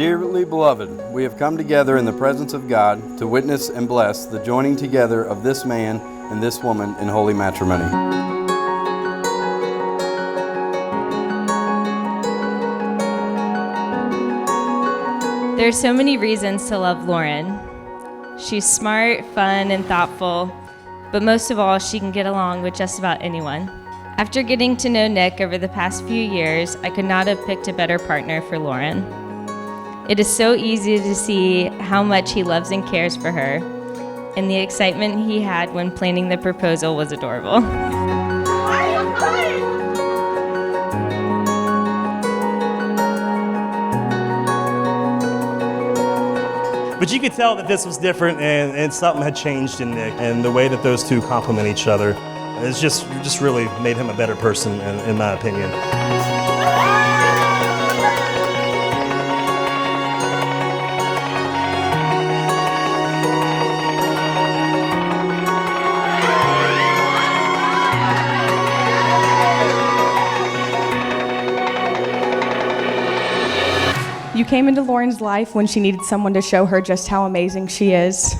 Dearly beloved, we have come together in the presence of God to witness and bless the joining together of this man and this woman in holy matrimony. There are so many reasons to love Lauren. She's smart, fun, and thoughtful, but most of all, she can get along with just about anyone. After getting to know Nick over the past few years, I could not have picked a better partner for Lauren. It is so easy to see how much he loves and cares for her, and the excitement he had when planning the proposal was adorable. But you could tell that this was different and something had changed in Nick, and the way that those two complement each other. It's just really made him a better person, in my opinion. You came into Lauren's life when she needed someone to show her just how amazing she is.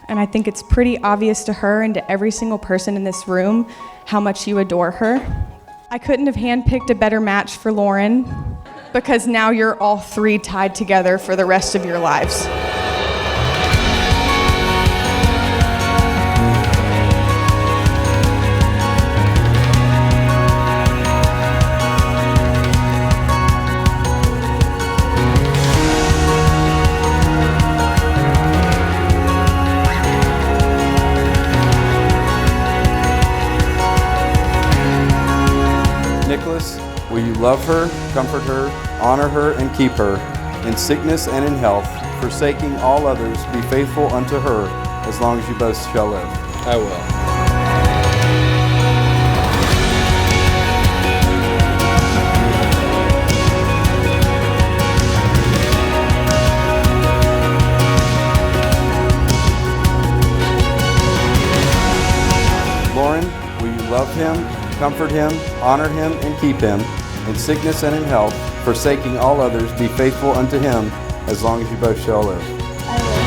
And I think it's pretty obvious to her and to every single person in this room how much you adore her. I couldn't have handpicked a better match for Lauren because now you're all three tied together for the rest of your lives. Will you love her, comfort her, honor her, and keep her, in sickness and in health, forsaking all others, be faithful unto her, as long as you both shall live? I will. Lauren, will you love him, comfort him, honor him, and keep him, in sickness and in health, forsaking all others, be faithful unto him, as long as you both shall live? I will.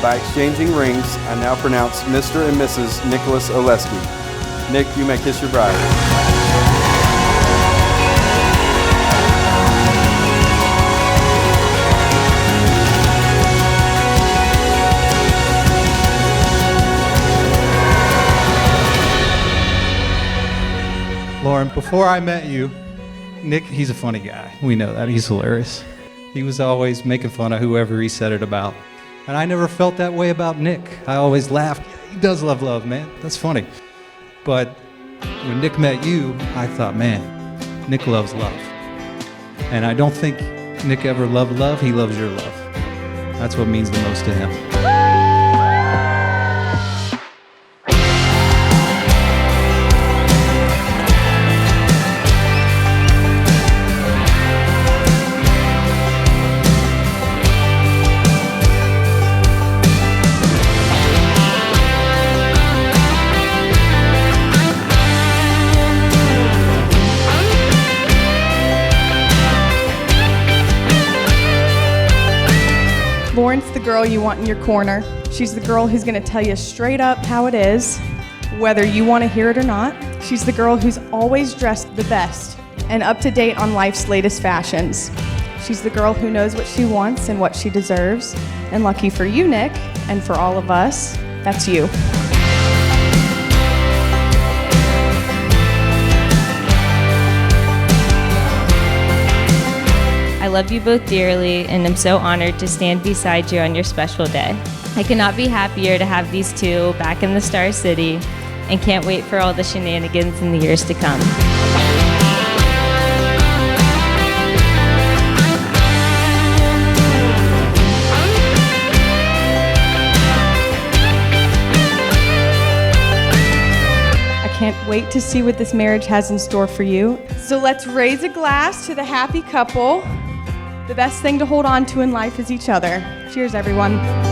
By exchanging rings, I now pronounce Mr. and Mrs. Nicholas Oleski. Nick, you may kiss your bride. Lauren, before I met you, Nick, he's a funny guy. We know that. He's hilarious. He was always making fun of whoever he said it about. And I never felt that way about Nick. I always laughed. He does love love, man. That's funny. But when Nick met you, I thought, man, Nick loves love. And I don't think Nick ever loved love. He loves your love. That's what means the most to him. Lauren's the girl you want in your corner. She's the girl who's gonna tell you straight up how it is, whether you wanna hear it or not. She's the girl who's always dressed the best and up to date on life's latest fashions. She's the girl who knows what she wants and what she deserves. And lucky for you, Nick, and for all of us, that's you. I love you both dearly, and I'm so honored to stand beside you on your special day. I could not be happier to have these two back in the Star City, and can't wait for all the shenanigans in the years to come. I can't wait to see what this marriage has in store for you. So let's raise a glass to the happy couple. The best thing to hold on to in life is each other. Cheers, everyone.